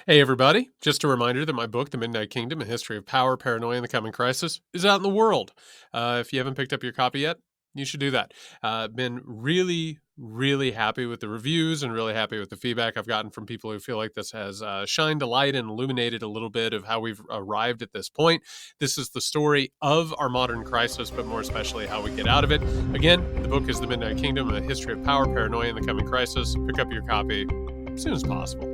Hey, everybody. Just a reminder that my book, The Midnight Kingdom, A History of Power, Paranoia, and the Coming Crisis, is out in the world. If you haven't picked up your copy yet, you should do that. Been really, really happy with the reviews and really happy with the feedback I've gotten from people who feel like this has shined a light and illuminated a little bit of how we've arrived at this point. This is the story of our modern crisis, but more especially how we get out of it. Again, the book is The Midnight Kingdom, A History of Power, Paranoia, and the Coming Crisis. Pick up your copy as soon as possible.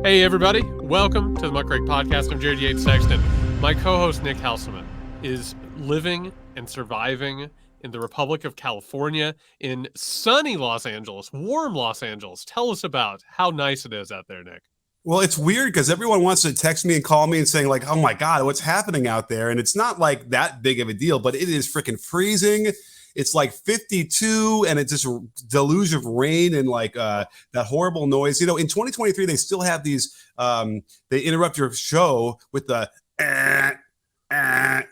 Hey, everybody. Welcome to the Muckrake Podcast. I'm Jared Yates, Sexton. My co-host, Nick Hauselman, is living and surviving in the Republic of California in sunny Los Angeles, warm Los Angeles. Tell us about how nice it is out there, Nick. Well, it's weird because everyone wants to text me and call me and saying like, oh my God, what's happening out there? And it's not like that big of a deal, but it is freaking freezing. It's like 52 and it's just a deluge of rain and like that horrible noise. You know, in 2023, they still have these, they interrupt your show with the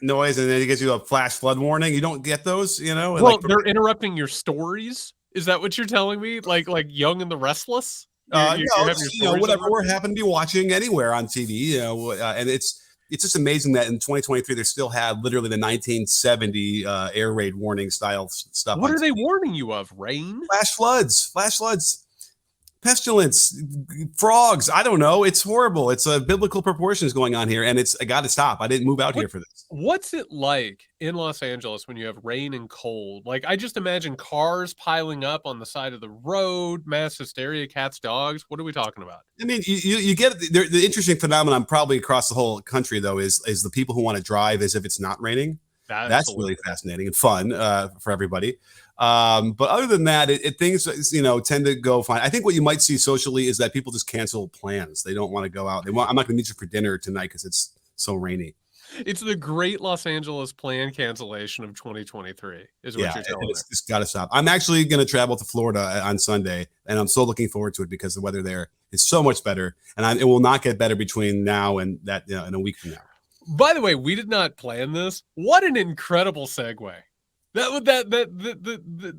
noise and then it gives you a flash flood warning. You don't get those, you know? Well, like, they're interrupting your stories. Is that what you're telling me? Like Young and the Restless? No, whatever we're happen to be watching anywhere on TV, and it's just amazing that in 2023 they still have literally the 1970 air raid warning style stuff. What are they warning you of? Rain? Flash floods, pestilence, frogs. I don't know. It's horrible. It's biblical proportions going on here, and I got to stop. I didn't move out here for this. What's it like in Los Angeles when you have rain and cold? Like, I just imagine cars piling up on the side of the road, mass hysteria, cats, dogs. What are we talking about? I mean, you get the interesting phenomenon probably across the whole country, though, is the people who want to drive as if it's not raining. That's really fascinating and fun for everybody. But other than that, things tend to go fine. I think what you might see socially is that people just cancel plans. They don't want to go out. I'm not going to meet you for dinner tonight because it's so rainy. It's the great Los Angeles plan cancellation of 2023 is what you're telling me. It's got to stop. I'm actually going to travel to Florida on Sunday, and I'm so looking forward to it because the weather there is so much better, and it will not get better between now and that in a week from now. By the way, we did not plan this. What an incredible segue. That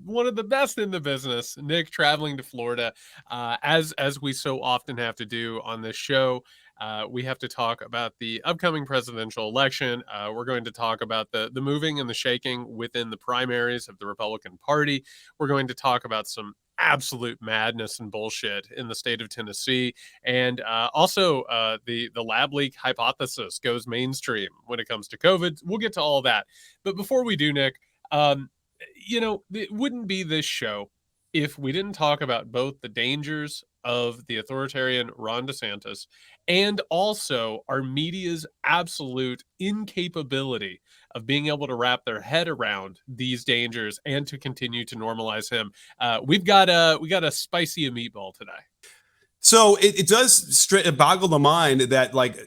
one of the best in the business, Nick traveling to Florida, as we so often have to do on this show. We have to talk about the upcoming presidential election. We're going to talk about the moving and the shaking within the primaries of the Republican Party. We're going to talk about some absolute madness and bullshit in the state of Tennessee, and also the lab leak hypothesis goes mainstream when it comes to COVID. We'll get to all that, but before we do, Nick, it wouldn't be this show if we didn't talk about both the dangers of the authoritarian Ron DeSantis and also our media's absolute incapability of being able to wrap their head around these dangers and to continue to normalize him. We got a spicy meatball today. So it does boggle the mind that, like,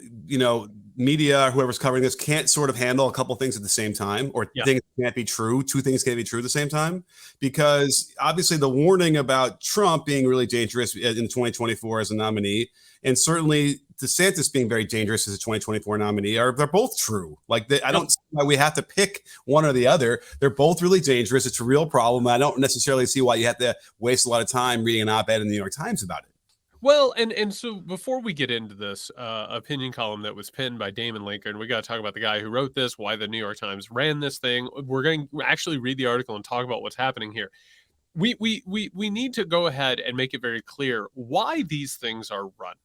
media or whoever's covering this can't sort of handle a couple things at the same time, or things can't be true. Two things can't be true at the same time, because obviously the warning about Trump being really dangerous in 2024 as a nominee, and certainly DeSantis being very dangerous as a 2024 nominee, they're both true. Like, I don't see why we have to pick one or the other. They're both really dangerous. It's a real problem. I don't necessarily see why you have to waste a lot of time reading an op-ed in the New York Times about it. Well, and so before we get into this opinion column that was penned by Damon Lincoln, we got to talk about the guy who wrote this, why the New York Times ran this thing. We're going to actually read the article and talk about what's happening here. We need to go ahead and make it very clear why these things are run.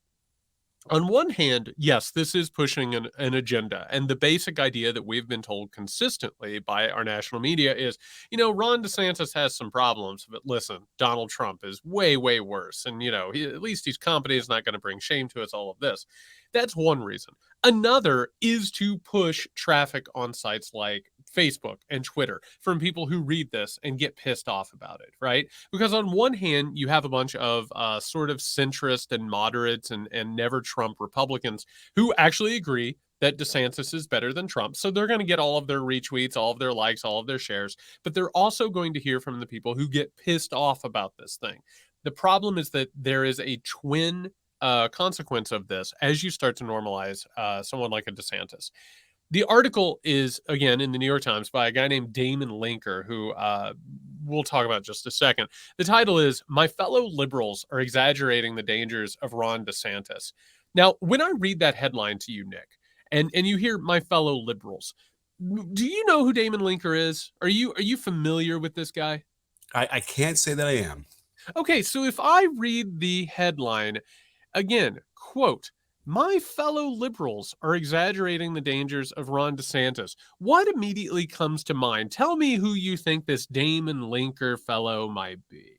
On one hand, yes, this is pushing an agenda. And the basic idea that we've been told consistently by our national media is, Ron DeSantis has some problems, but listen, Donald Trump is way, way worse. And, at least he's competent. He's not going to bring shame to us, all of this. That's one reason. Another is to push traffic on sites like Facebook and Twitter from people who read this and get pissed off about it, right? Because on one hand, you have a bunch of sort of centrist and moderates and never Trump Republicans who actually agree that DeSantis is better than Trump. So they're going to get all of their retweets, all of their likes, all of their shares. But they're also going to hear from the people who get pissed off about this thing. The problem is that there is a twin consequence of this as you start to normalize someone like a DeSantis. The article is, again, in the New York Times by a guy named Damon Linker, who we'll talk about in just a second. The title is "My Fellow Liberals Are Exaggerating the Dangers of Ron DeSantis." Now, when I read that headline to you, Nick, and you hear "my fellow liberals," do you know who Damon Linker is? Are you familiar with this guy? I can't say that I am. Okay, so if I read the headline again, quote, "My fellow liberals are exaggerating the dangers of Ron DeSantis." What immediately comes to mind? Tell me who you think this Damon Linker fellow might be.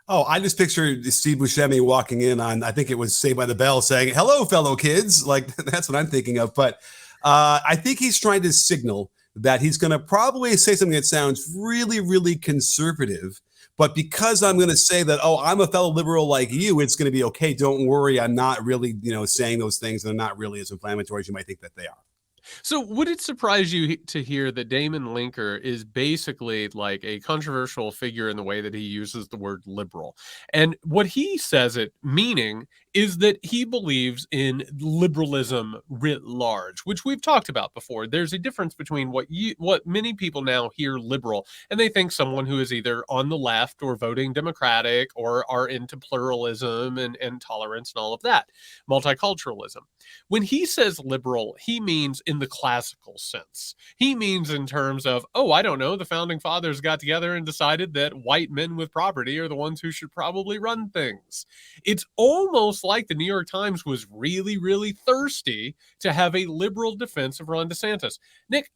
Oh, I just picture Steve Buscemi walking in on, I think it was Saved by the Bell, saying, "Hello, fellow kids." Like, that's what I'm thinking of. But I think he's trying to signal that he's going to probably say something that sounds really, really conservative. But because I'm going to say that, oh, I'm a fellow liberal like you, it's going to be okay. Don't worry. I'm not really, saying those things. And they're not really as inflammatory as you might think that they are. So, would it surprise you to hear that Damon Linker is basically like a controversial figure in the way that he uses the word liberal? And what he says it meaning is that he believes in liberalism writ large, which we've talked about before. There's a difference between what many people now hear liberal, and they think someone who is either on the left or voting Democratic or are into pluralism and tolerance and all of that, multiculturalism. When he says liberal, he means in the classical sense. He means in terms of, oh, I don't know, the founding fathers got together and decided that white men with property are the ones who should probably run things. It's almost like the New York Times was really, really thirsty to have a liberal defense of Ron DeSantis. Nick,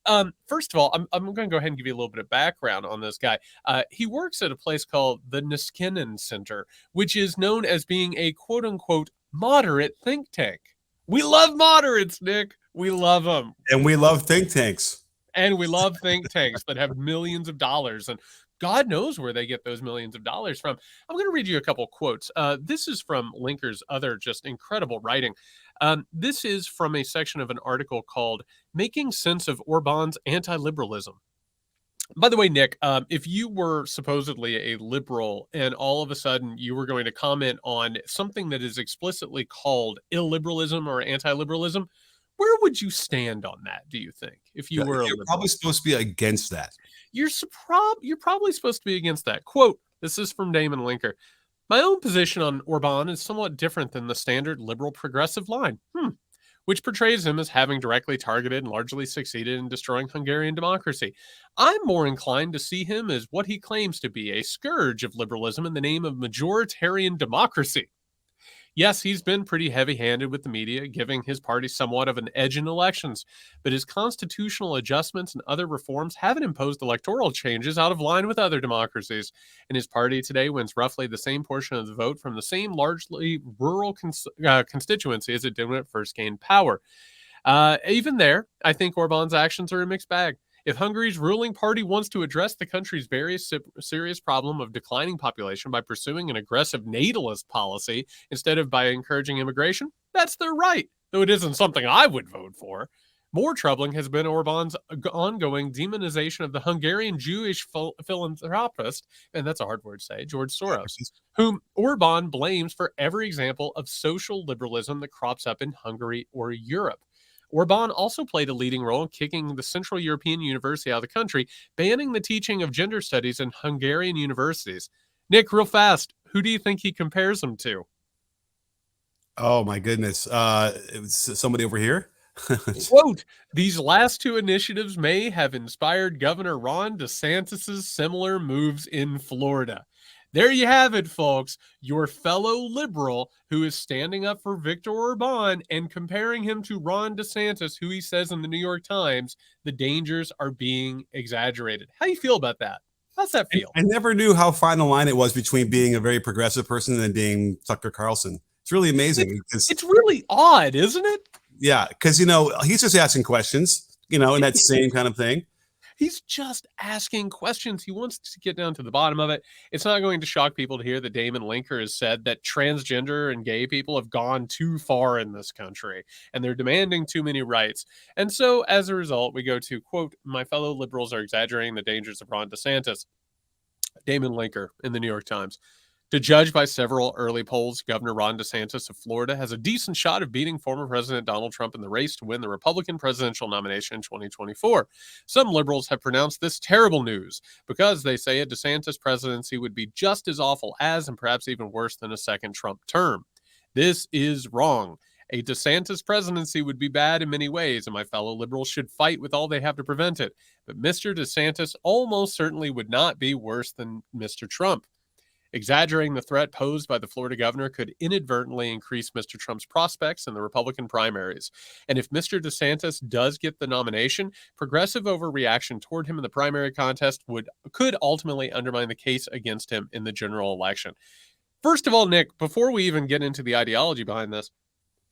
first of all, I'm going to go ahead and give you a little bit of background on this guy. He works at a place called the Niskanen Center, which is known as being a quote unquote moderate think tank. We love moderates, Nick. We love them. And we love think tanks. And we love think tanks that have millions of dollars. And God knows where they get those millions of dollars from. I'm going to read you a couple quotes. This is from Linker's other just incredible writing. This is from a section of an article called "Making Sense of Orban's Anti-Liberalism." By the way, Nick, if you were supposedly a liberal and all of a sudden you were going to comment on something that is explicitly called illiberalism or anti-liberalism, where would you stand on that, do you think, if you were a You're liberal? probably supposed to be against that. You're probably supposed to be against that. Quote, this is from Damon Linker. "My own position on Orban is somewhat different than the standard liberal progressive line. Which portrays him as having directly targeted and largely succeeded in destroying Hungarian democracy. I'm more inclined to see him as what he claims to be, a scourge of liberalism in the name of majoritarian democracy. Yes, he's been pretty heavy-handed with the media, giving his party somewhat of an edge in elections, but his constitutional adjustments and other reforms haven't imposed electoral changes out of line with other democracies, and his party today wins roughly the same portion of the vote from the same largely rural constituency as it did when it first gained power. Even there, I think Orban's actions are a mixed bag. If Hungary's ruling party wants to address the country's very serious problem of declining population by pursuing an aggressive natalist policy instead of by encouraging immigration, that's their right, though it isn't something I would vote for. More troubling has been Orban's ongoing demonization of the Hungarian Jewish philanthropist, and that's a hard word to say, George Soros, whom Orban blames for every example of social liberalism that crops up in Hungary or Europe. Orban also played a leading role in kicking the Central European University out of the country, banning the teaching of gender studies in Hungarian universities. Nick, real fast, who do you think he compares him to? Oh, my goodness. It was somebody over here. Quote, "These last two initiatives may have inspired Governor Ron DeSantis' similar moves in Florida." There you have it, folks. Your fellow liberal who is standing up for Viktor Orban and comparing him to Ron DeSantis, who he says in the New York Times, the dangers are being exaggerated. How do you feel about that? How's that feel? I never knew how fine a line it was between being a very progressive person and being Tucker Carlson. It's really amazing. It's really odd, isn't it? Yeah, because, he's just asking questions, and that same kind of thing. He's just asking questions. He wants to get down to the bottom of it. It's not going to shock people to hear that Damon Linker has said that transgender and gay people have gone too far in this country and they're demanding too many rights. And so as a result, we go to, quote, "My fellow liberals are exaggerating the dangers of Ron DeSantis." Damon Linker in the New York Times. To judge by several early polls, Governor Ron DeSantis of Florida has a decent shot of beating former President Donald Trump in the race to win the Republican presidential nomination in 2024. Some liberals have pronounced this terrible news because they say a DeSantis presidency would be just as awful as, and perhaps even worse than, a second Trump term. This is wrong. A DeSantis presidency would be bad in many ways, and my fellow liberals should fight with all they have to prevent it. But Mr. DeSantis almost certainly would not be worse than Mr. Trump. Exaggerating the threat posed by the Florida governor could inadvertently increase Mr. Trump's prospects in the Republican primaries. And if Mr. DeSantis does get the nomination, progressive overreaction toward him in the primary contest could ultimately undermine the case against him in the general election. First of all, Nick, before we even get into the ideology behind this,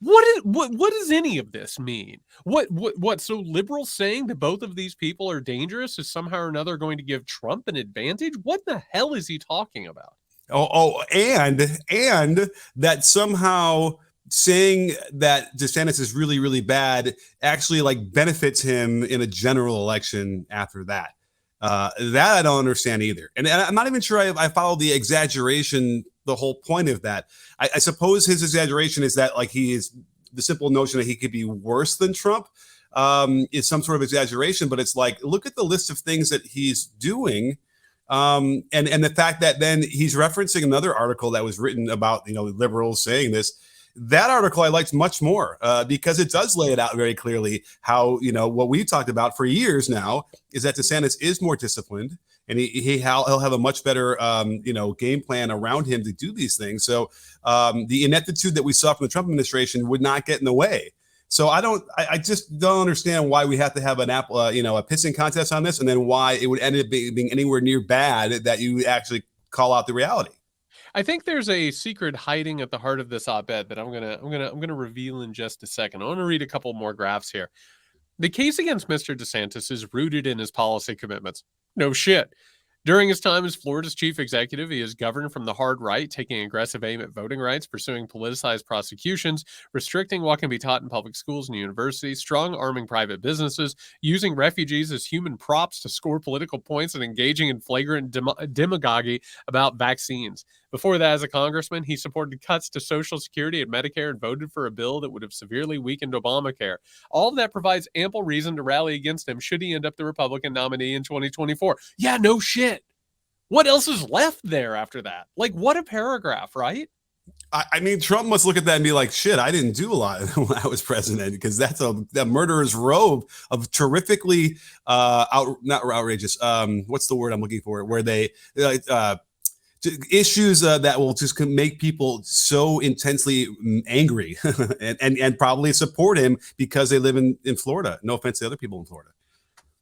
what does any of this mean? What? So liberals saying that both of these people are dangerous is somehow or another going to give Trump an advantage? What the hell is he talking about? And that somehow saying that DeSantis is really, really bad actually like benefits him in a general election after that. That I don't understand either. And I'm not even sure I follow the exaggeration, the whole point of that. I suppose his exaggeration is that like he is the simple notion that he could be worse than Trump is some sort of exaggeration. But it's like, look at the list of things that he's doing. And the fact that then he's referencing another article that was written about, liberals saying this. That article I liked much more because it does lay it out very clearly how, what we've talked about for years now is that DeSantis is more disciplined and he'll have a much better, game plan around him to do these things. So the ineptitude that we saw from the Trump administration would not get in the way. So I just don't understand why we have to have a pissing contest on this, and then why it would end up being anywhere near bad that you actually call out the reality. I think there's a secret hiding at the heart of this op-ed that I'm gonna reveal in just a second. I want to read a couple more graphs here. The case against Mr. DeSantis is rooted in his policy commitments. No shit. During his time as Florida's chief executive, he has governed from the hard right, taking aggressive aim at voting rights, pursuing politicized prosecutions, restricting what can be taught in public schools and universities, strong-arming private businesses, using refugees as human props to score political points, and engaging in flagrant demagoguery about vaccines. Before that, as a congressman, he supported cuts to Social Security and Medicare and voted for a bill that would have severely weakened Obamacare. All of that provides ample reason to rally against him should he end up the Republican nominee in 2024. Yeah, no shit. What else is left there after that? Like, what a paragraph, right? I mean, Trump must look at that and be like, shit, I didn't do a lot when I was president, because that's a murderer's robe of terrifically not outrageous. What's the word I'm looking for? Where they issues that will just make people so intensely angry and probably support him because they live in Florida. No offense to other people in Florida.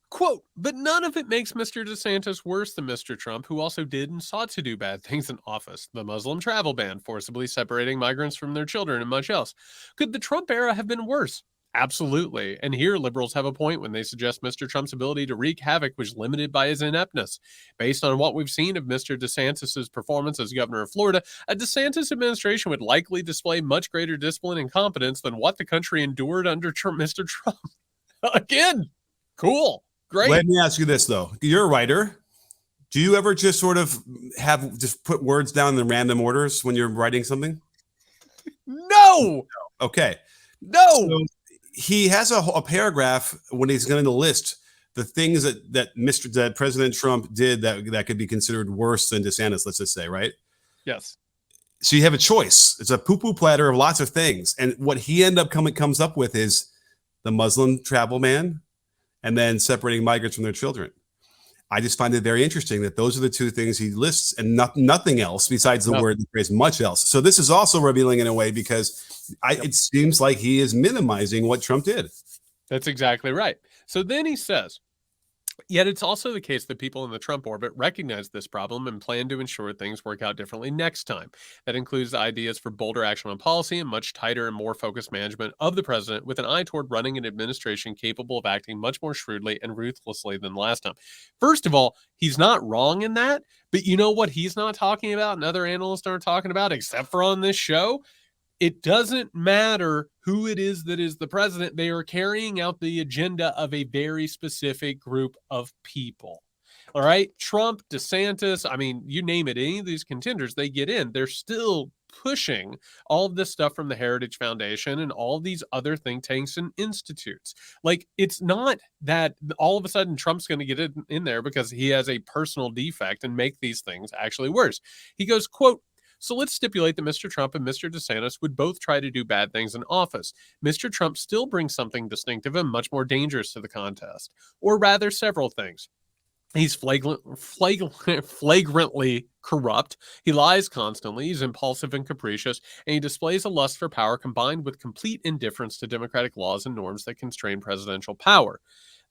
Quote, but none of it makes Mr. DeSantis worse than Mr. Trump, who also did and sought to do bad things in office. The Muslim travel ban, forcibly separating migrants from their children, and much else. Could the Trump era have been worse? Absolutely. And here liberals have a point when they suggest Mr. Trump's ability to wreak havoc was limited by his ineptness. Based on what we've seen of Mr. DeSantis' performance as governor of Florida, a DeSantis administration would likely display much greater discipline and competence than what the country endured under Mr. Trump. Again, cool. Great. Let me ask you this, though. You're a writer. Do you ever just sort of just put words down in random orders when you're writing something? No. Okay. No. So he has a paragraph when he's going to list the things that President Trump did that could be considered worse than DeSantis, let's just say, right? Yes. So you have a choice. It's a poo-poo platter of lots of things. And what he comes up with is the Muslim travel ban, and then separating migrants from their children. I just find it very interesting that those are the two things he lists, and nothing else besides the word, the phrase, much else. So this is also revealing in a way because it seems like he is minimizing what Trump did. That's exactly right. So then he says, yet it's also the case that people in the Trump orbit recognize this problem and plan to ensure things work out differently next time. That includes ideas for bolder action on policy and much tighter and more focused management of the president, with an eye toward running an administration capable of acting much more shrewdly and ruthlessly than last time. First of all, he's not wrong in that, but you know what he's not talking about and other analysts aren't talking about, except for on this show? It doesn't matter who it is that is the president. They are carrying out the agenda of a very specific group of people. All right. Trump, DeSantis, I mean, you name it, any of these contenders, they get in. They're still pushing all of this stuff from the Heritage Foundation and all these other think tanks and institutes. Like, it's not that all of a sudden Trump's going to get in there because he has a personal defect and make these things actually worse. He goes, quote, so let's stipulate that Mr. Trump and Mr. DeSantis would both try to do bad things in office. Mr. Trump still brings something distinctive and much more dangerous to the contest, or rather several things. He's flagrantly corrupt. He lies constantly. He's impulsive and capricious, and he displays a lust for power combined with complete indifference to democratic laws and norms that constrain presidential power.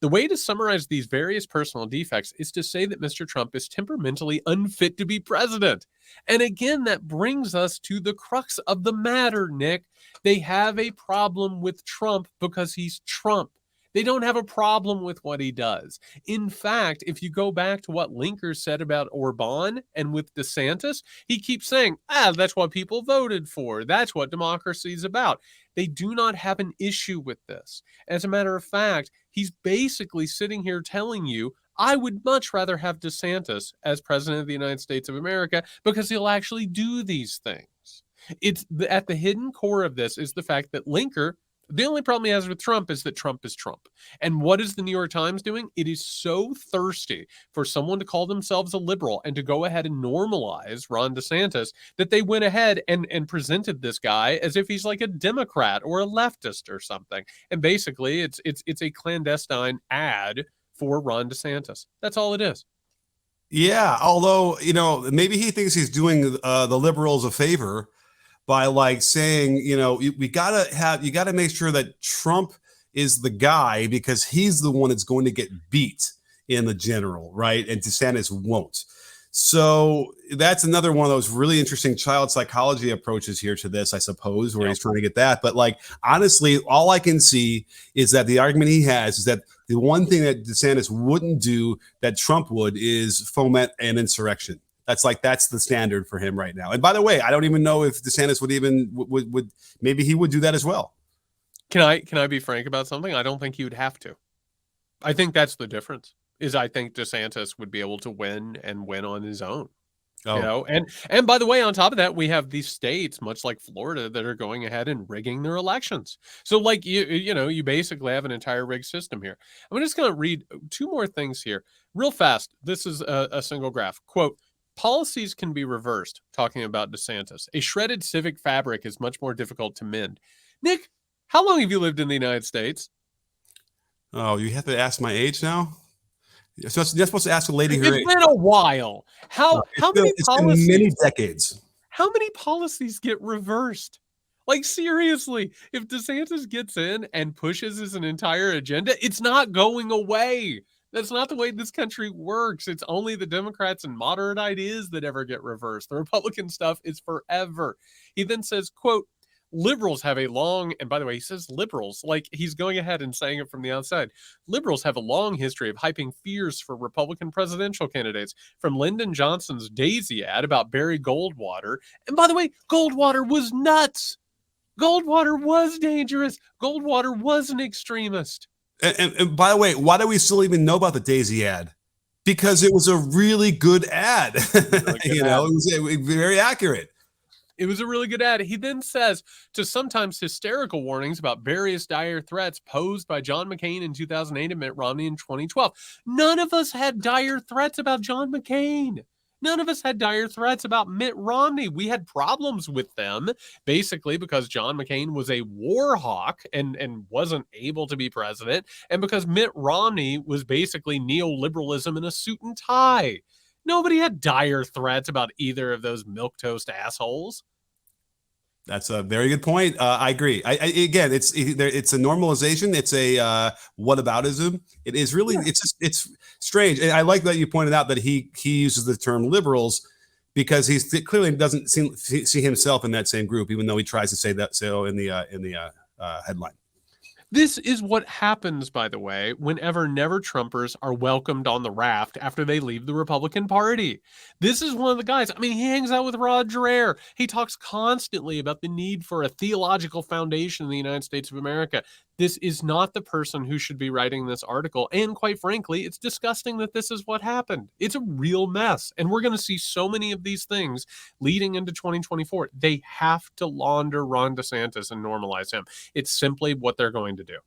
The way to summarize these various personal defects is to say that Mr. Trump is temperamentally unfit to be president. And again, that brings us to the crux of the matter, Nick. They have a problem with Trump because he's Trump. They don't have a problem with what he does. In fact, if you go back to what Linker said about Orban and with DeSantis, he keeps saying, that's what people voted for. That's what democracy is about. They do not have an issue with this. As a matter of fact, he's basically sitting here telling you, I would much rather have DeSantis as president of the United States of America because he'll actually do these things. It's at the hidden core of this is the fact that Linker, the only problem he has with Trump is that Trump is Trump. And what is the New York Times doing? It is so thirsty for someone to call themselves a liberal and to go ahead and normalize Ron DeSantis that they went ahead and presented this guy as if he's like a Democrat or a leftist or something. And basically, it's a clandestine ad for Ron DeSantis. That's all it is. Yeah, although, maybe he thinks he's doing the liberals a favor by like saying, you got to make sure that Trump is the guy because he's the one that's going to get beat in the general, right? And DeSantis won't. So that's another one of those really interesting child psychology approaches here to this, I suppose, where he's trying to get that. But like, honestly, all I can see is that the argument he has is that the one thing that DeSantis wouldn't do that Trump would is foment an insurrection. That's the standard for him right now. And by the way, I don't even know if DeSantis would maybe he would do that as well. Can I be frank about something? I don't think he would have to. I think that's the difference. Is I think DeSantis would be able to win on his own. Oh. And by the way, on top of that, we have these states, much like Florida, that are going ahead and rigging their elections. So like you basically have an entire rigged system here. I'm just going to read two more things here real fast. This is a single graph. Quote, policies can be reversed, talking about DeSantis. A shredded civic fabric is much more difficult to mend. Nick, how long have you lived in the United States? Oh, you have to ask my age now? So you're supposed to ask a lady her age. It's been a while. How many policies? Been many decades. How many policies get reversed? Like, seriously, if DeSantis gets in and pushes his entire agenda, it's not going away. That's not the way this country works. It's only the Democrats and moderate ideas that ever get reversed. The Republican stuff is forever. He then says, quote, liberals have a long, and by the way, he says liberals, like he's going ahead and saying it from the outside. Liberals have a long history of hyping fears for Republican presidential candidates, from Lyndon Johnson's Daisy ad about Barry Goldwater. And by the way, Goldwater was nuts. Goldwater was dangerous. Goldwater was an extremist. And by the way, why do we still even know about the Daisy ad? Because it was a really good ad. It was very accurate. It was a really good ad. He then says, to sometimes hysterical warnings about various dire threats posed by John McCain in 2008 and Mitt Romney in 2012. None of us had dire threats about John McCain. None of us had dire threats about Mitt Romney. We had problems with them, basically because John McCain was a war hawk and wasn't able to be president, and because Mitt Romney was basically neoliberalism in a suit and tie. Nobody had dire threats about either of those milquetoast assholes. That's a very good point. I agree. Again, it's a normalization. It's a whataboutism. It is really, it's strange. And I like that you pointed out that he uses the term liberals because he clearly doesn't see himself in that same group, even though he tries to say that so in the headline. This is what happens, by the way, whenever never-Trumpers are welcomed on the raft after they leave the Republican Party. This is one of the guys. I mean, he hangs out with Rod Dreher. He talks constantly about the need for a theological foundation in the United States of America. This is not the person who should be writing this article. And quite frankly, it's disgusting that this is what happened. It's a real mess. And we're going to see so many of these things leading into 2024. They have to launder Ron DeSantis and normalize him. It's simply what they're going to do.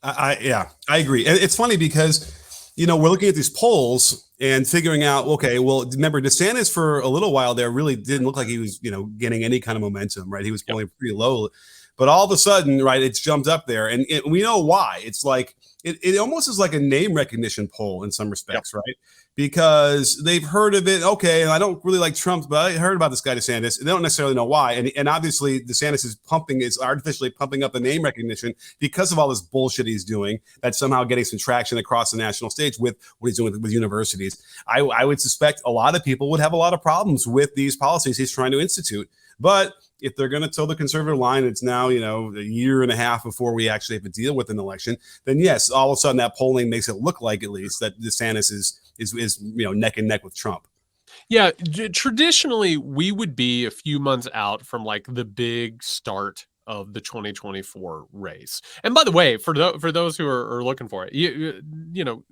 Yeah, I agree. And it's funny because, we're looking at these polls and figuring out, okay, well, remember DeSantis for a little while there really didn't look like he was, getting any kind of momentum, right? He was polling pretty low, but all of a sudden, right, it's jumped up there, and we know why. It's like it almost is like a name recognition poll in some respects, right? Because they've heard of it. Okay, and I don't really like Trump, but I heard about this guy DeSantis. They don't necessarily know why, and obviously DeSantis is artificially pumping up the name recognition because of all this bullshit he's doing. That's somehow getting some traction across the national stage with what he's doing with universities. I would suspect a lot of people would have a lot of problems with these policies he's trying to institute, but if they're going to toe the conservative line, it's now, a year and a half before we actually have to deal with an election, then yes, all of a sudden that polling makes it look like at least that DeSantis is neck and neck with Trump. Yeah, traditionally we would be a few months out from like the big start of the 2024 race. And by the way, for those who are looking for it,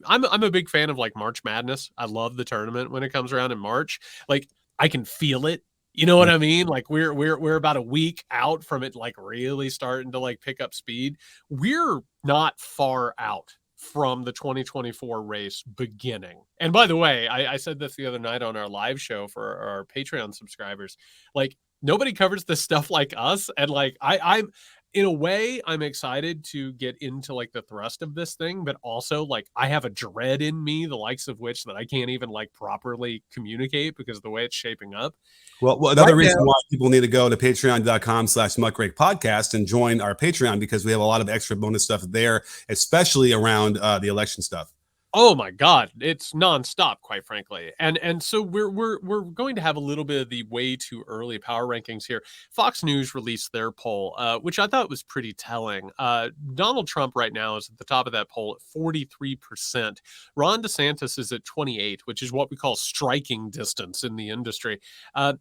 I'm a big fan of like March Madness. I love the tournament when it comes around in March. Like I can feel it. You know what I mean? Like we're about a week out from it, like really starting to like pick up speed. We're not far out from the 2024 race beginning. And by the way, I said this the other night on our live show for our Patreon subscribers. Like nobody covers this stuff like us, and like I'm in a way, I'm excited to get into like the thrust of this thing, but also like I have a dread in me, the likes of which that I can't even like properly communicate because of the way it's shaping up. Well, another reason why people need to go to patreon.com/muckrake podcast and join our Patreon, because we have a lot of extra bonus stuff there, especially around the election stuff. Oh my God, it's nonstop, quite frankly. And so we're going to have a little bit of the way too early power rankings here. Fox News released their poll, which I thought was pretty telling. Donald Trump right now is at the top of that poll at 43%. Ron DeSantis is at 28, which is what we call striking distance in the industry.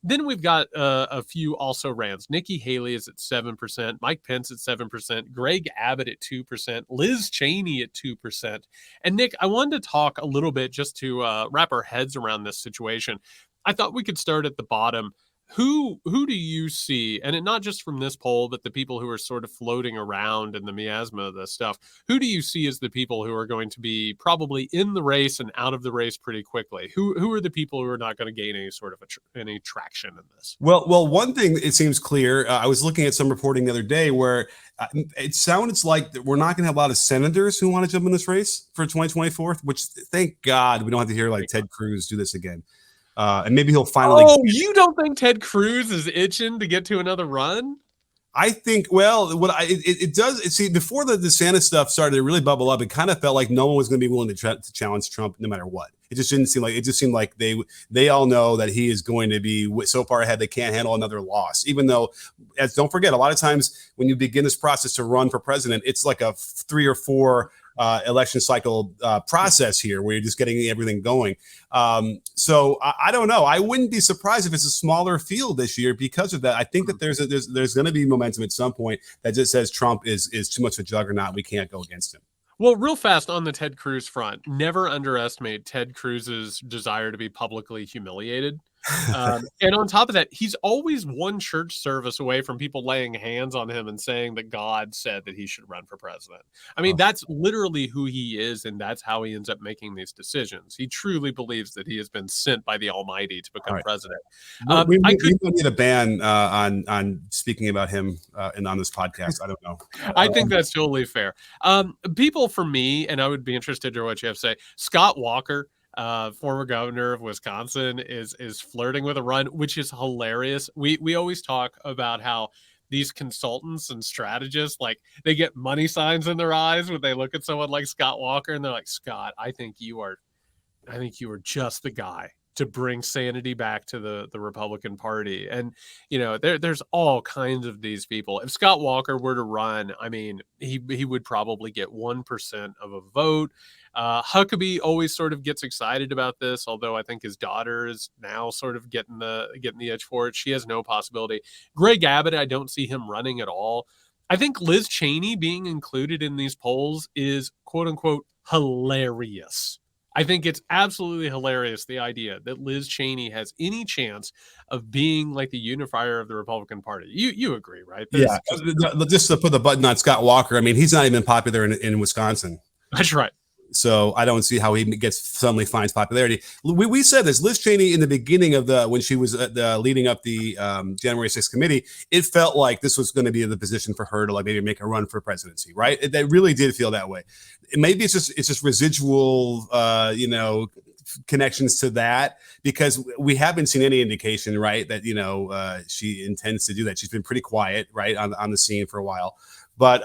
Then we've got a few also rans. Nikki Haley is at 7%, Mike Pence at 7%, Greg Abbott at 2%, Liz Cheney at 2%. And Nick, I wanted to talk a little bit just to wrap our heads around this situation. I thought we could start at the bottom. Who do you see, and not just from this poll, but the people who are sort of floating around in the miasma of this stuff, who do you see as the people who are going to be probably in the race and out of the race pretty quickly? Who are the people who are not going to gain any sort of any traction in this? Well, one thing it seems clear. I was looking at some reporting the other day where it sounds like we're not going to have a lot of senators who want to jump in this race for 2024, which thank God we don't have to hear like Ted Cruz do this again. And maybe he'll finally. Oh, you don't think Ted Cruz is itching to get to another run? I think, well, it does. See, before the DeSantis stuff started to really bubble up, it kind of felt like no one was going to be willing to challenge Trump no matter what. It just didn't seem like, it just seemed like they all know that he is going to be so far ahead they can't handle another loss. Even though, don't forget, a lot of times when you begin this process to run for president, it's like a 3 or 4 election cycle process here where you're just getting everything going. So I don't know. I wouldn't be surprised if it's a smaller field this year because of that. I think that there's going to be momentum at some point that just says Trump is too much of a juggernaut. We can't go against him. Well, real fast on the Ted Cruz front, never underestimate Ted Cruz's desire to be publicly humiliated. And on top of that, he's always one church service away from people laying hands on him and saying that God said that he should run for president. I mean, that's literally who he is, and that's how he ends up making these decisions. He truly believes that he has been sent by the Almighty to become president. We need a ban on speaking about him and on this podcast. I don't know. I think that's totally fair. People, for me, and I would be interested to hear what you have to say, Scott Walker, former governor of Wisconsin, is flirting with a run, which is hilarious. We always talk about how these consultants and strategists, like, they get money signs in their eyes when they look at someone like Scott Walker, and they're like, Scott, I think you are just the guy to bring sanity back to the Republican Party. And, there's all kinds of these people. If Scott Walker were to run, I mean, he would probably get 1% of a vote. Huckabee always sort of gets excited about this, although I think his daughter is now sort of getting the itch for it. She has no possibility. Greg Abbott, I don't see him running at all. I think Liz Cheney being included in these polls is quote unquote hilarious. I think it's absolutely hilarious, the idea that Liz Cheney has any chance of being like the unifier of the Republican Party. You agree, right? Yeah, just to put the button on Scott Walker. I mean, he's not even popular in Wisconsin. That's right. So I don't see how he suddenly finds popularity. We said this. Liz Cheney in the beginning of when she was leading up the January 6th committee, it felt like this was going to be the position for her to like maybe make a run for presidency, right? It really did feel that way. Maybe it's just residual, connections to that, because we haven't seen any indication, right, that she intends to do that. She's been pretty quiet, right, on the scene for a while, but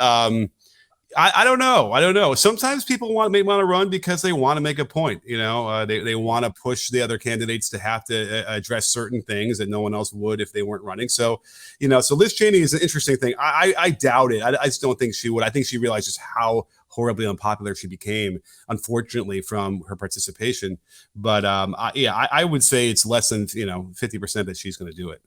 I don't know. I don't know. Sometimes people may want to run because they want to make a point. They want to push the other candidates to have to address certain things that no one else would if they weren't running. So, so Liz Cheney is an interesting thing. I doubt it. I just don't think she would. I think she realized just how horribly unpopular she became, unfortunately, from her participation. But I would say it's less than 50% that she's going to do it.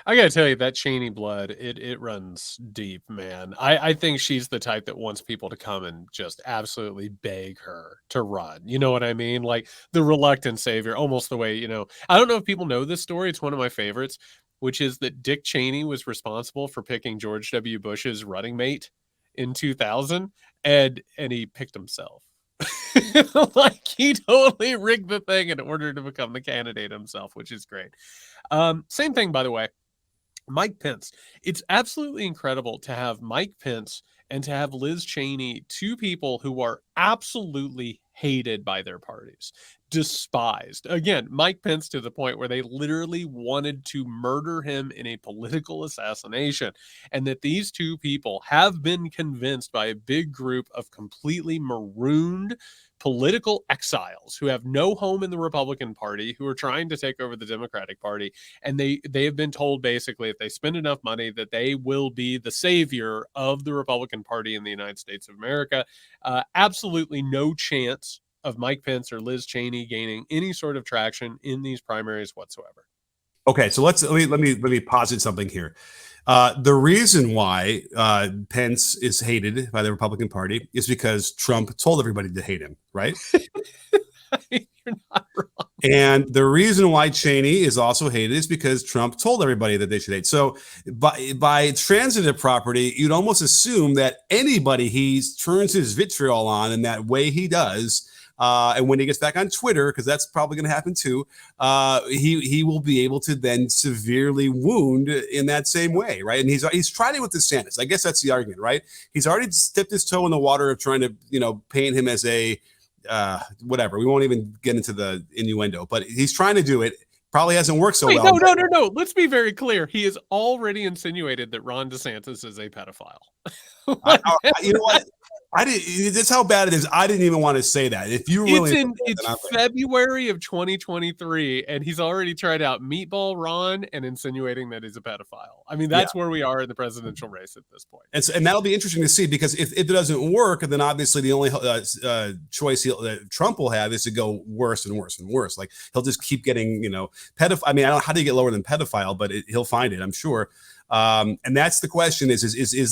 I gotta tell you, that Cheney blood, it runs deep, man. I think she's the type that wants people to come and just absolutely beg her to run. You know what I mean? Like the reluctant savior, almost the way, I don't know if people know this story. It's one of my favorites, which is that Dick Cheney was responsible for picking George W. Bush's running mate in 2000, and he picked himself. Like he totally rigged the thing in order to become the candidate himself, which is great. Same thing, by the way. Mike Pence. It's absolutely incredible to have Mike Pence and to have Liz Cheney, two people who are absolutely hated by their parties, despised. Again, Mike Pence to the point where they literally wanted to murder him in a political assassination, and that these two people have been convinced by a big group of completely marooned political exiles who have no home in the Republican Party, who are trying to take over the Democratic Party, and they have been told basically if they spend enough money that they will be the savior of the Republican Party in the United States of America. Absolutely no chance of Mike Pence or Liz Cheney gaining any sort of traction in these primaries whatsoever. Okay, so let me posit something here. The reason why Pence is hated by the Republican Party is because Trump told everybody to hate him, right? You're not wrong. And the reason why Cheney is also hated is because Trump told everybody that they should hate. So by transitive property, you'd almost assume that anybody he turns his vitriol on in that way he does, and when he gets back on Twitter, because that's probably going to happen too, he will be able to then severely wound in that same way, right? And he's tried it with DeSantis. I guess that's the argument, right? He's already dipped his toe in the water of trying to paint him as a whatever. We won't even get into the innuendo, but he's trying to do it. Probably hasn't worked so well. No. Let's be very clear. He has already insinuated that Ron DeSantis is a pedophile. You know what? That's how bad it is. I didn't even want to say that. If you really, it's February of 2023, and he's already tried out Meatball Ron and insinuating that he's a pedophile. I mean, that's where we are in the presidential race at this point. And that'll be interesting to see, because if it doesn't work, then obviously the only choice Trump will have is to go worse and worse and worse. Like he'll just keep getting, pedophile. I mean, I don't know how do you get lower than pedophile, but he'll find it, I'm sure. And that's the question: is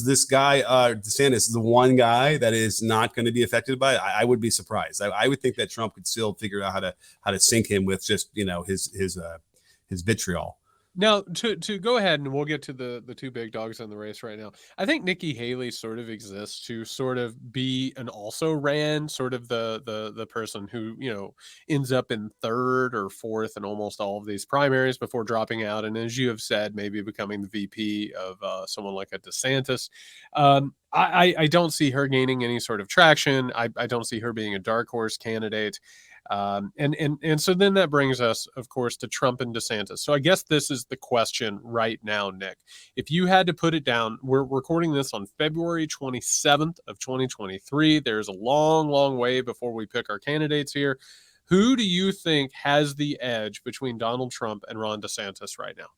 this guy DeSantis the one guy that is not going to be affected by it? I would be surprised. I would think that Trump could still figure out how to sink him with just his vitriol. Now, to go ahead, and we'll get to the two big dogs in the race right now. I think Nikki Haley sort of exists to sort of be an also ran, sort of the person who, ends up in third or fourth in almost all of these primaries before dropping out. And as you have said, maybe becoming the VP of someone like a DeSantis. I don't see her gaining any sort of traction. I don't see her being a dark horse candidate. And so then that brings us, of course, to Trump and DeSantis. So I guess this is the question right now, Nick. If you had to put it down, we're recording this on February 27th of 2023. There's a long, long way before we pick our candidates here. Who do you think has the edge between Donald Trump and Ron DeSantis right now?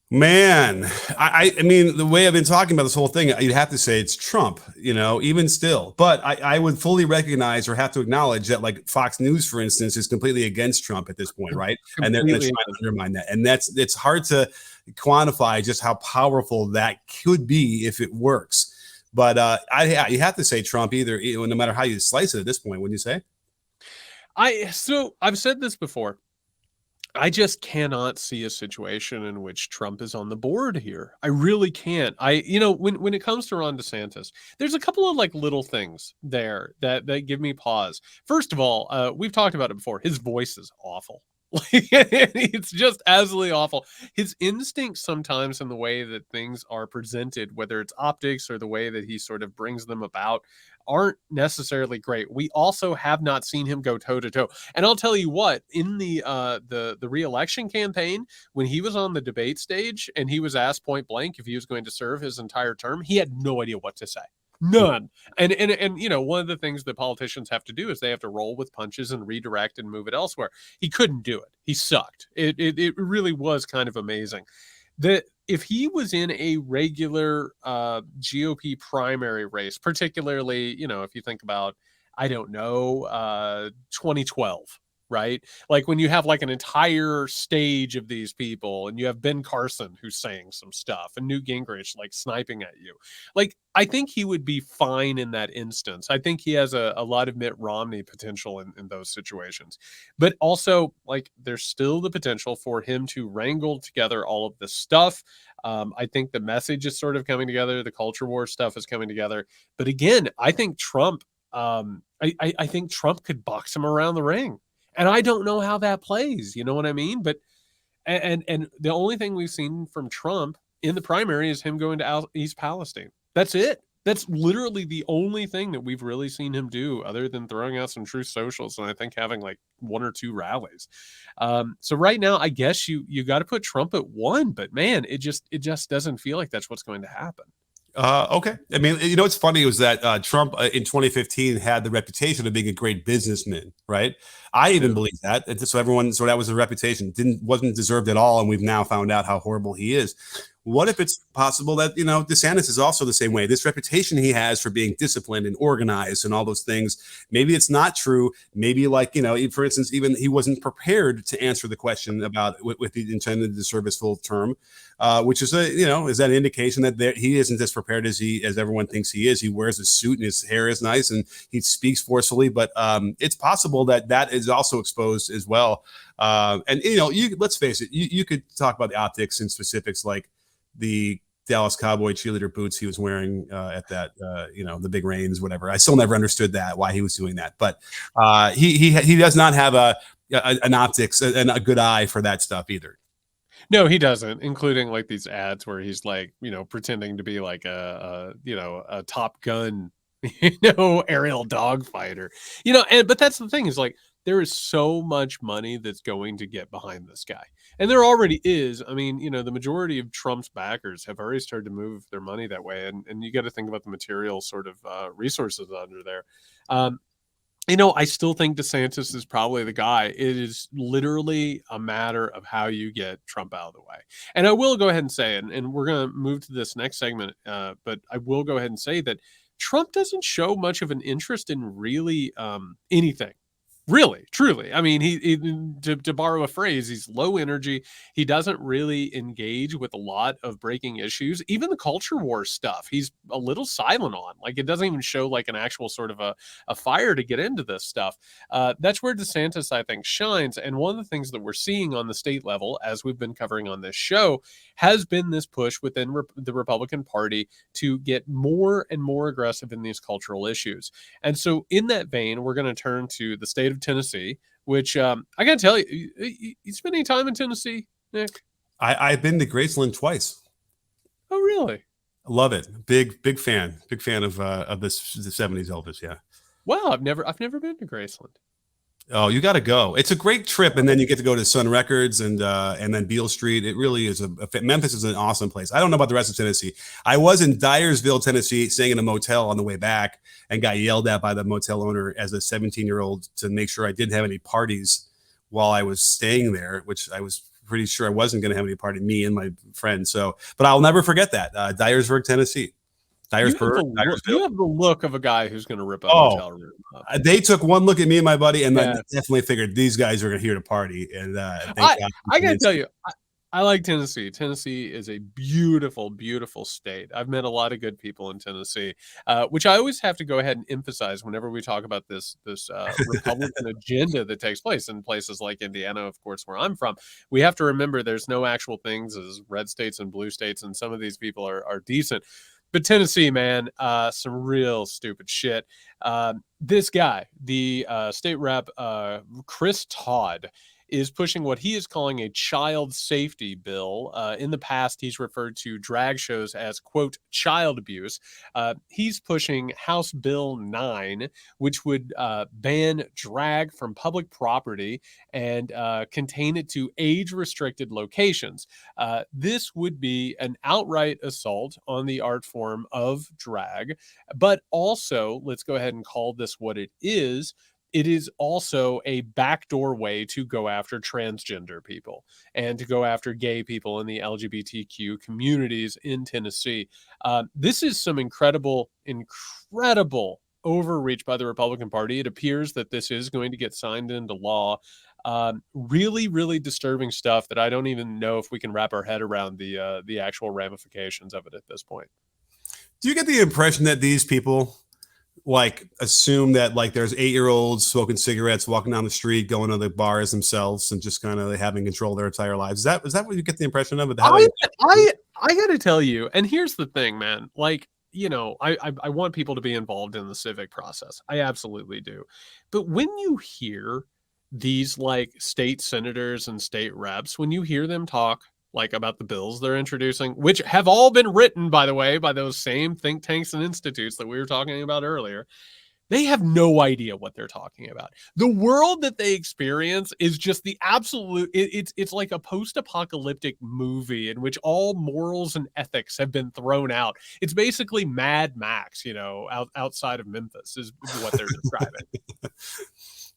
Man, I mean, the way I've been talking about this whole thing, you'd have to say it's Trump, even still. But I would fully recognize or have to acknowledge that, like Fox News, for instance, is completely against Trump at this point, right? And they're going to Completely. try to undermine that. And it's hard to quantify just how powerful that could be if it works. But you have to say Trump either, no matter how you slice it at this point, wouldn't you say? So I've said this before. I just cannot see a situation in which Trump is on the board here. I really can't. When it comes to Ron DeSantis, there's a couple of like little things there that give me pause. First of all, we've talked about it before. His voice is awful. Like, it's just absolutely awful. His instincts sometimes in the way that things are presented, whether it's optics or the way that he sort of brings them about, aren't necessarily great. We also have not seen him go toe to toe. And I'll tell you what, in the re-election campaign, when he was on the debate stage and he was asked point blank if he was going to serve his entire term, he had no idea what to say. None. And one of the things that politicians have to do is they have to roll with punches and redirect and move it elsewhere. He couldn't do it. He sucked. It really was kind of amazing. That if he was in a regular GOP primary race, particularly, if you think about, I don't know, 2012, right? Like when you have like an entire stage of these people and you have Ben Carson who's saying some stuff and Newt Gingrich like sniping at you. Like, I think he would be fine in that instance. I think he has a lot of Mitt Romney potential in those situations. But also, like, there's still the potential for him to wrangle together all of this stuff. I think the message is sort of coming together. The culture war stuff is coming together. But again, I think Trump, I think Trump could box him around the ring. And I don't know how that plays. You know what I mean? But and the only thing we've seen from Trump in the primary is him going to East Palestine. That's it. That's literally the only thing that we've really seen him do, other than throwing out some truth socials and I think having like one or two rallies. So right now, I guess you got to put Trump at one, but man, it just doesn't feel like that's what's going to happen. Okay. I mean, what's funny was that Trump in 2015 had the reputation of being a great businessman, right? I even believe that. So that was a reputation. Wasn't deserved at all, and we've now found out how horrible he is. What if it's possible that, DeSantis is also the same way? This reputation he has for being disciplined and organized and all those things, maybe it's not true. Maybe, like, for instance, even he wasn't prepared to answer the question about with the intended to serve his full term, which is is that an indication that he isn't as prepared as everyone thinks he is? He wears a suit and his hair is nice and he speaks forcefully, but it's possible that is also exposed as well. And let's face it, you could talk about the optics and specifics, like the Dallas Cowboy cheerleader boots he was wearing at that, the big rains, whatever. I still never understood why he was doing that. But he does not have an optics and a good eye for that stuff either. No, he doesn't, including like these ads where he's like, pretending to be like a Top Gun, aerial dogfighter, but that's the thing is like, there is so much money that's going to get behind this guy. And there already is. I mean, the majority of Trump's backers have already started to move their money that way. And you got to think about the material sort of resources under there. I still think DeSantis is probably the guy. It is literally a matter of how you get Trump out of the way. And I will go ahead and say, and we're going to move to this next segment, but I will go ahead and say that Trump doesn't show much of an interest in really anything. Really, truly. I mean, he to borrow a phrase, he's low energy. He doesn't really engage with a lot of breaking issues. Even the culture war stuff, he's a little silent on. Like, it doesn't even show like an actual sort of a fire to get into this stuff. That's where DeSantis, I think, shines. And one of the things that we're seeing on the state level, as we've been covering on this show, has been this push within the Republican Party to get more and more aggressive in these cultural issues. And so in that vein, we're going to turn to the state of Tennessee, which I got to tell you, you spend any time in Tennessee, Nick? I've been to Graceland twice. Oh, really? Love it. Big fan of the 70s Elvis. Yeah. Wow. I've never been to Graceland. Oh, you got to go. It's a great trip. And then you get to go to Sun Records and then Beale Street. It really is Memphis is an awesome place. I don't know about the rest of Tennessee. I was in Dyersville, Tennessee, staying in a motel on the way back and got yelled at by the motel owner as a 17-year-old to make sure I didn't have any parties while I was staying there, which I was pretty sure I wasn't going to have any party, me and my friend. So, but I'll never forget that. Dyersburg, Tennessee. You have the look of a guy who's going to rip a Oh, hotel room up. they took one look at me and my buddy, and Yeah. I definitely figured these guys are here to party. And I got to tell you, I like Tennessee. Tennessee is a beautiful, beautiful state. I've met a lot of good people in Tennessee, which I always have to go ahead and emphasize whenever we talk about this Republican agenda that takes place in places like Indiana, of course, where I'm from. We have to remember there's no actual things as red states and blue states, and some of these people are decent. But Tennessee, man, some real stupid shit. This guy, the state rep, Chris Todd, is pushing what he is calling a child safety bill. In the past, he's referred to drag shows as, quote, child abuse. He's pushing House Bill 9, which would ban drag from public property and contain it to age-restricted locations. This would be an outright assault on the art form of drag, but also, let's go ahead and call this what it is. It is also a backdoor way to go after transgender people and to go after gay people in the LGBTQ communities in Tennessee. This is some incredible overreach by the Republican Party. It appears that this is going to get signed into law. Really, really disturbing stuff that I don't even know if we can wrap our head around the actual ramifications of it at this point. Do you get the impression that these people like assume that like there's 8-year-olds smoking cigarettes, walking down the street, going to the bars themselves, and just kind of having control of their entire lives? Is that what you get the impression of? I got to tell you, and here's the thing, man. Like, you know, I want people to be involved in the civic process. I absolutely do. But when you hear these like state senators and state reps, when you hear them talk like about the bills they're introducing, which have all been written, by the way, by those same think tanks and institutes that we were talking about earlier, they have no idea what they're talking about. The world that they experience is just the absolute, it's like a post-apocalyptic movie in which all morals and ethics have been thrown out. It's basically Mad Max, you know, outside of Memphis is what they're describing.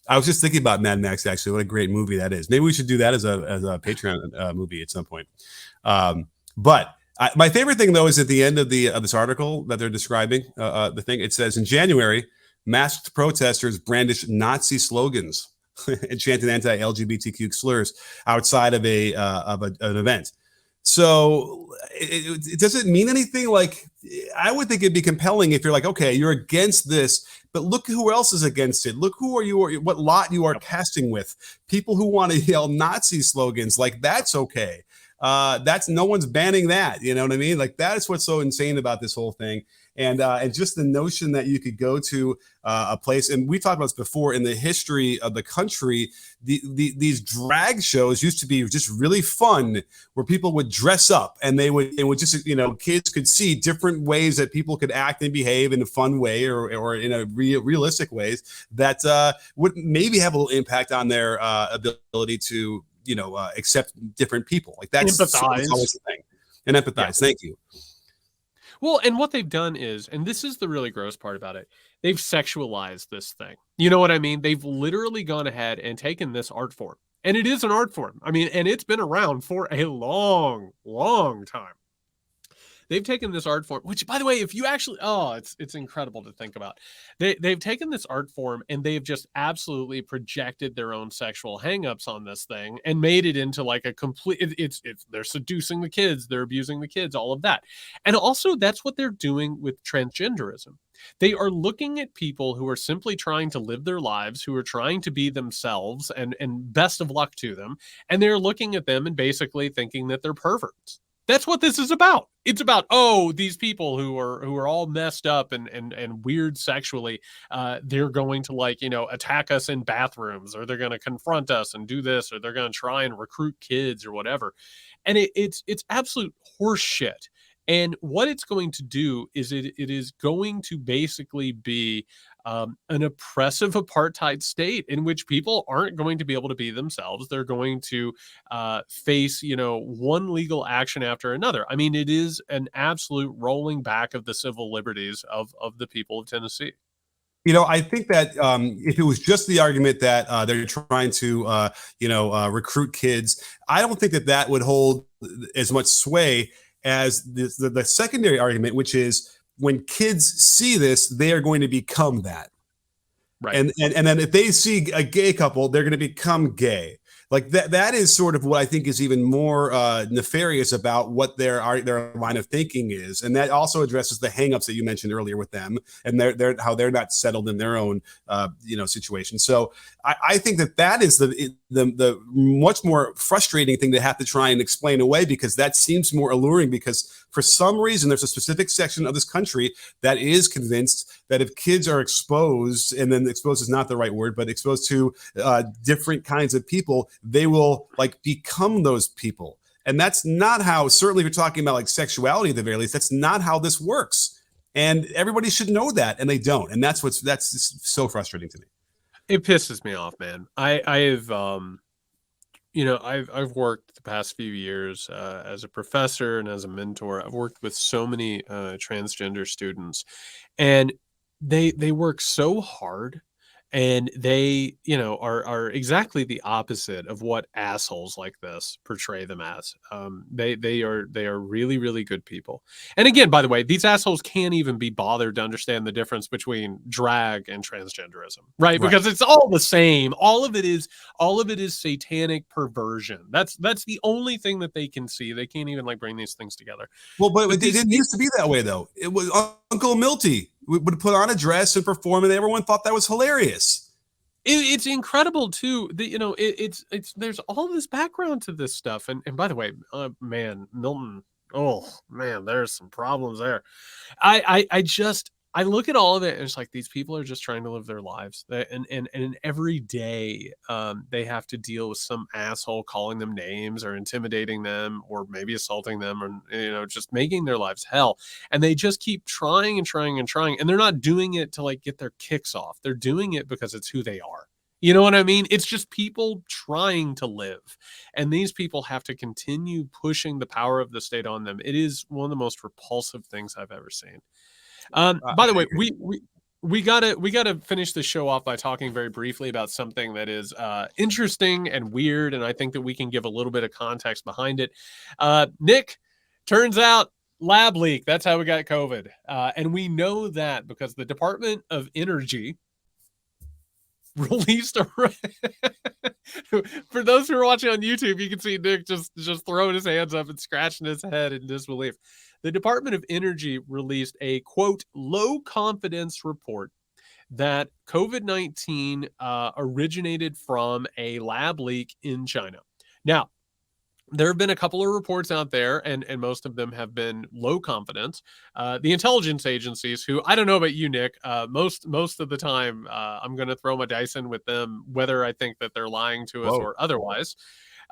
I was just thinking about Mad Max, actually. What a great movie that is. Maybe we should do that as a Patreon movie at some point. But my favorite thing, though, is at the end of this article that they're describing, the thing, it says, in January, masked protesters brandished Nazi slogans and chanted anti-LGBTQ slurs outside of an event. So it doesn't mean anything. Like, I would think it'd be compelling if you're like, okay, you're against this, but look who else is against it. Look who are you, what lot you are casting with. People who want to yell Nazi slogans, like that's okay. That's no one's banning that. You know what I mean? Like that is what's so insane about this whole thing. And just the notion that you could go to a place, and we talked about this before in the history of the country, these drag shows used to be just really fun, where people would dress up and they would just, you know, kids could see different ways that people could act and behave in a fun way or in a realistic ways that would maybe have a little impact on their ability to, you know, accept different people. Like that's empathize. Always the thing. And empathize. Yeah. Thank you. Well, and what they've done is, and this is the really gross part about it, they've sexualized this thing. You know what I mean? They've literally gone ahead and taken this art form. And it is an art form. I mean, and it's been around for a long, long time. They've taken this art form, which, by the way, if you actually, it's incredible to think about. They've taken this art form and they've just absolutely projected their own sexual hangups on this thing and made it into like a complete, they're seducing the kids, they're abusing the kids, all of that. And also that's what they're doing with transgenderism. They are looking at people who are simply trying to live their lives, who are trying to be themselves, and best of luck to them. And they're looking at them and basically thinking that they're perverts. That's what this is about. It's about, these people who are all messed up and weird sexually, they're going to, like, you know, attack us in bathrooms, or they're going to confront us and do this, or they're going to try and recruit kids or whatever. And it's absolute horse shit. And what it's going to do is it is going to basically be an oppressive apartheid state in which people aren't going to be able to be themselves. They're going to face, you know, one legal action after another. I mean, it is an absolute rolling back of the civil liberties of the people of Tennessee. I think that if it was just the argument that they're trying to, recruit kids, I don't think that that would hold as much sway as the secondary argument, which is when kids see this, they are going to become that. Right. And then if they see a gay couple, they're going to become gay. Like that is sort of what I think is even more nefarious about what their line of thinking is, and that also addresses the hangups that you mentioned earlier with them, and how they're not settled in their own situation. So I think that is the much more frustrating thing to have to try and explain away, because that seems more alluring, because for some reason there's a specific section of this country that is convinced that if kids are exposed, and then exposed is not the right word, but exposed to different kinds of people, they will like become those people. And that's not how, certainly if you're talking about like sexuality at the very least, that's not how this works. And everybody should know that, and they don't. And that's so frustrating to me. It pisses me off, man. I've I've worked the past few years as a professor and as a mentor. I've worked with so many transgender students, and they work so hard, and they are exactly the opposite of what assholes like this portray them as. They are really, really good people. And again, by the way, these assholes can't even be bothered to understand the difference between drag and transgenderism, right? Because it's all the same. All of it is satanic perversion. That's the only thing that they can see. They can't even like bring these things together. Well, but it didn't used to be that way, though. It was Uncle Milty would put on a dress and perform, and everyone thought that was hilarious. It's incredible too. It's there's all this background to this stuff, and by the way, man, Milton. Oh man, there's some problems there. I look at all of it, and it's like these people are just trying to live their lives, and every day they have to deal with some asshole calling them names or intimidating them or maybe assaulting them, or just making their lives hell. And they just keep trying and trying and trying, and they're not doing it to like get their kicks off. They're doing it because it's who they are. You know what I mean? It's just people trying to live, and these people have to continue pushing the power of the state on them. It is one of the most repulsive things I've ever seen. By the way, we gotta finish the show off by talking very briefly about something that is interesting and weird, and I think that we can give a little bit of context behind it. Nick, turns out lab leak. That's how we got COVID, and we know that because the Department of Energy released a for those who are watching on YouTube, you can see Nick just throwing his hands up and scratching his head in disbelief. The Department of Energy released a, quote, low confidence report that COVID-19 originated from a lab leak in China. Now, there have been a couple of reports out there, and most of them have been low confidence. The intelligence agencies, who, I don't know about you, Nick, most of the time, I'm going to throw my dice in with them, whether I think that they're lying to us or otherwise.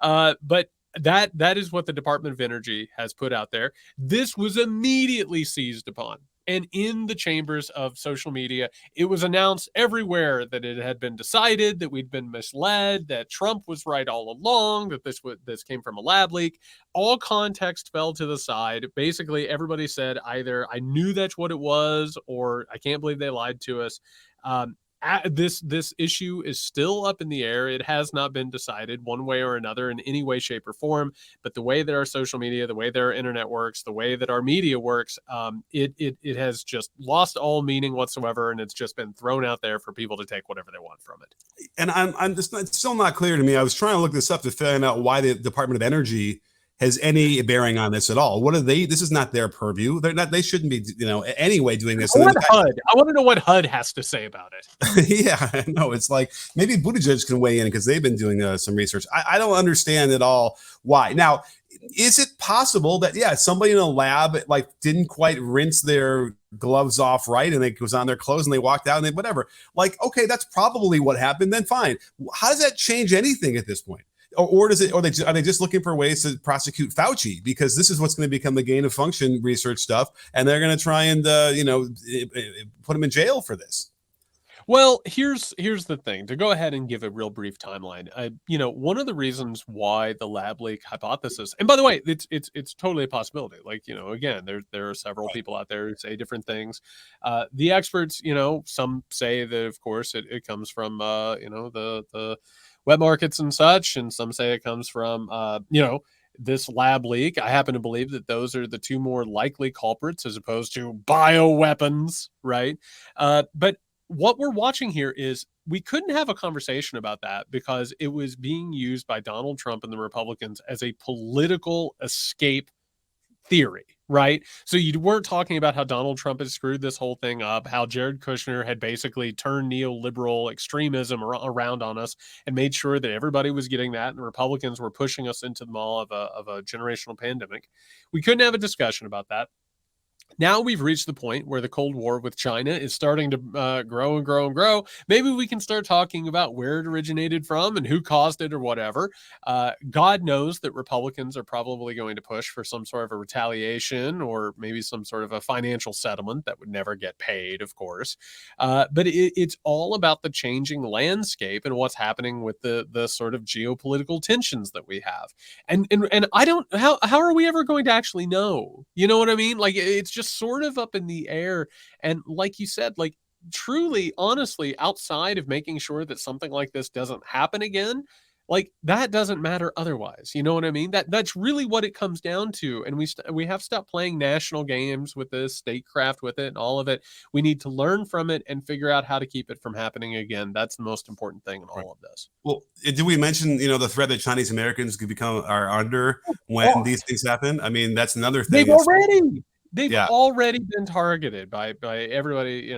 But that is what the Department of Energy has put out there. This was immediately seized upon. And in the chambers of social media, it was announced everywhere that it had been decided, that we'd been misled, that Trump was right all along, that this came from a lab leak. All context fell to the side. Basically, everybody said either I knew that's what it was, or I can't believe they lied to us. This issue is still up in the air. It has not been decided one way or another in any way, shape, or form. But the way that our social media, the way that our internet works, the way that our media works, it has just lost all meaning whatsoever, and it's just been thrown out there for people to take whatever they want from it. And I'm just it's still not clear to me. I was trying to look this up to find out why the Department of Energy has any bearing on this at all. What are they? This is not their purview. They're not. They shouldn't be, anyway doing this. I want to know what HUD has to say about it. Yeah, I know. It's like maybe Buttigieg can weigh in because they've been doing some research. I don't understand at all why. Now, is it possible that somebody in a lab like didn't quite rinse their gloves off right, and it was on their clothes, and they walked out and they whatever? Like, okay, that's probably what happened. Then fine. How does that change anything at this point? Or does it? Or are they just looking for ways to prosecute Fauci, because this is what's going to become the gain of function research stuff, and they're going to try and put him in jail for this? Well, here's the thing. To go ahead and give a real brief timeline, one of the reasons why the lab leak hypothesis, and by the way, it's totally a possibility. Like, again, there are several people out there who say different things. The experts, some say that of course it comes from the wet markets and such, and some say it comes from this lab leak. I happen to believe that those are the two more likely culprits as opposed to bioweapons, right? But what we're watching here is we couldn't have a conversation about that because it was being used by Donald Trump and the Republicans as a political escape theory, right? So you weren't talking about how Donald Trump had screwed this whole thing up, how Jared Kushner had basically turned neoliberal extremism around on us and made sure that everybody was getting that, and the Republicans were pushing us into the maw of a generational pandemic. We couldn't have a discussion about that. Now we've reached the point where the Cold War with China is starting to grow and grow and grow. Maybe we can start talking about where it originated from and who caused it or whatever. God knows that Republicans are probably going to push for some sort of a retaliation or maybe some sort of a financial settlement that would never get paid, of course. But it's all about the changing landscape and what's happening with the sort of geopolitical tensions that we have. And I don't, how are we ever going to actually know? You know what I mean? Like, it's just sort of up in the air. And like you said, like, truly, honestly, outside of making sure that something like this doesn't happen again, like, that doesn't matter otherwise. You know what I mean? That's really what it comes down to. And we have stopped playing national games with this, statecraft with it, and all of it. We need to learn from it and figure out how to keep it from happening again. That's the most important thing in all of this. Well, did we mention the threat that Chinese Americans could become are under when these things happen? I mean, that's another thing. They've already been targeted by everybody,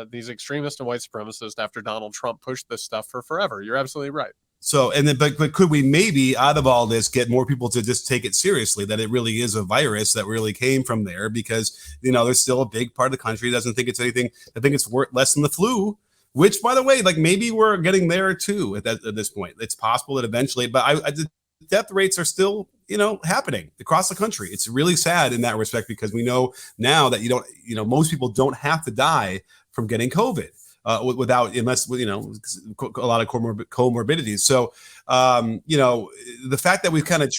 these extremists and white supremacists after Donald Trump pushed this stuff for forever. You're absolutely right. So, and then, but could we maybe out of all this get more people to just take it seriously, that it really is a virus that really came from there? Because, there's still a big part of the country that doesn't think it's anything. I think it's worth less than the flu, which, by the way, like, maybe we're getting there too at this point. It's possible that eventually, but the death rates are still, happening across the country. It's really sad in that respect, because we know now that most people don't have to die from getting COVID. Unless a lot of comorbidities. So, the fact that we've kind of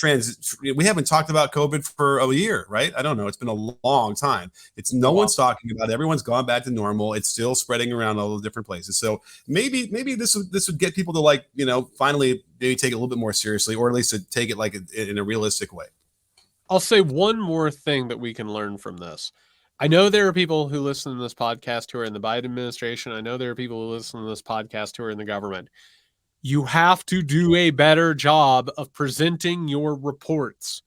we haven't talked about COVID for a year, right? I don't know. It's been a long time. No one's talking about it. Everyone's gone back to normal. It's still spreading around all the different places. So maybe this would get people to finally maybe take it a little bit more seriously, or at least to take it like in a realistic way. I'll say one more thing that we can learn from this. I know there are people who listen to this podcast who are in the Biden administration. I know there are people who listen to this podcast who are in the government. You have to do a better job of presenting your reports.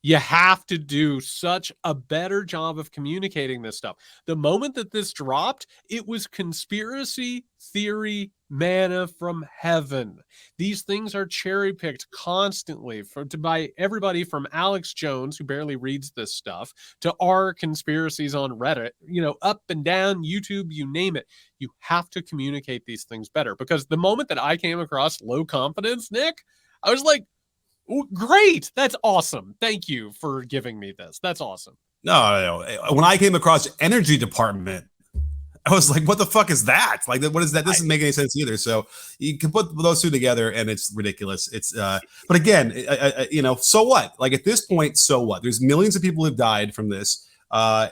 You have to do such a better job of communicating this stuff. The moment that this dropped, it was conspiracy theory manna from heaven. These things are cherry picked constantly by everybody from Alex Jones, who barely reads this stuff, to our conspiracies on Reddit, up and down, YouTube, you name it. You have to communicate these things better, because the moment that I came across low confidence, Nick, I was like, great. That's awesome. Thank you for giving me this. That's awesome. No. When I came across energy department, I was like, what the fuck is that? Like, what is that? This doesn't make any sense either. So you can put those two together and it's ridiculous. It's, but again, so what? Like, at this point, so what? There's millions of people who've died from this. I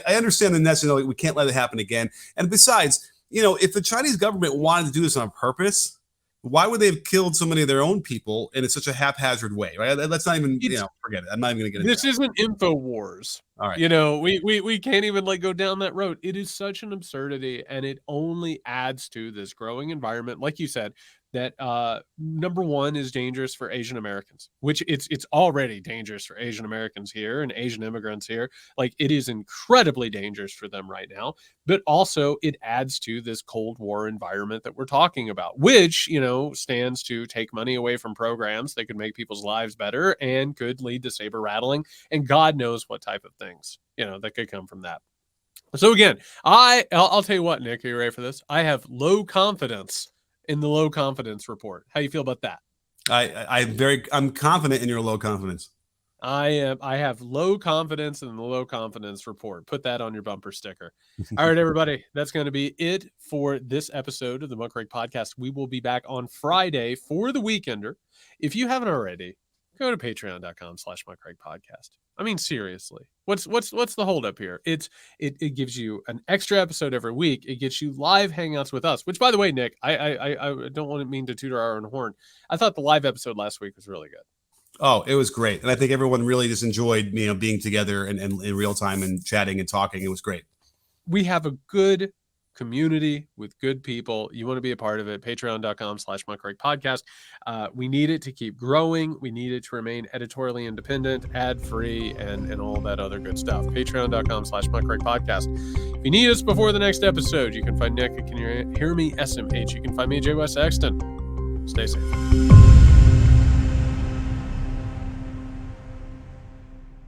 understand the necessary, we can't let it happen again. And besides, if the Chinese government wanted to do this on purpose, why would they have killed so many of their own people in such a haphazard way? Right? Let's not even, forget it. I'm not even going to get into this. This isn't InfoWars. All right. We can't even go down that road. It is such an absurdity, and it only adds to this growing environment. Like you said, that number one is dangerous for Asian Americans, which it's already dangerous for Asian Americans here and Asian immigrants here. Like, it is incredibly dangerous for them right now, but also it adds to this Cold War environment that we're talking about, which, stands to take money away from programs that could make people's lives better and could lead to saber rattling and God knows what type of things, that could come from that. So again, I'll tell you what, Nick, are you ready for this? I have low confidence in the low confidence report. How you feel about that? I'm confident in your low confidence. I have low confidence in the low confidence report. Put that on your bumper sticker. All right, everybody. That's going to be it for this episode of the Muckrake Podcast. We will be back on Friday for the Weekender. If you haven't already, go to patreon.com/Muckrake Podcast. I mean, seriously, what's the holdup here? It gives you an extra episode every week. It gets you live hangouts with us, which, by the way, Nick, I don't want to mean to toot our own horn. I thought the live episode last week was really good. Oh, it was great. And I think everyone really just enjoyed, being together and in real time and chatting and talking. It was great. We have a good community with good people. You want to be a part of it. Patreon.com/Muckrake Podcast. We need it to keep growing. We need it to remain editorially independent, ad-free, and all that other good stuff. Patreon.com/Muckrake Podcast. If you need us before the next episode, you can find Nick at Can You Hear Me SMH. You can find me at J. West Sexton. Stay safe.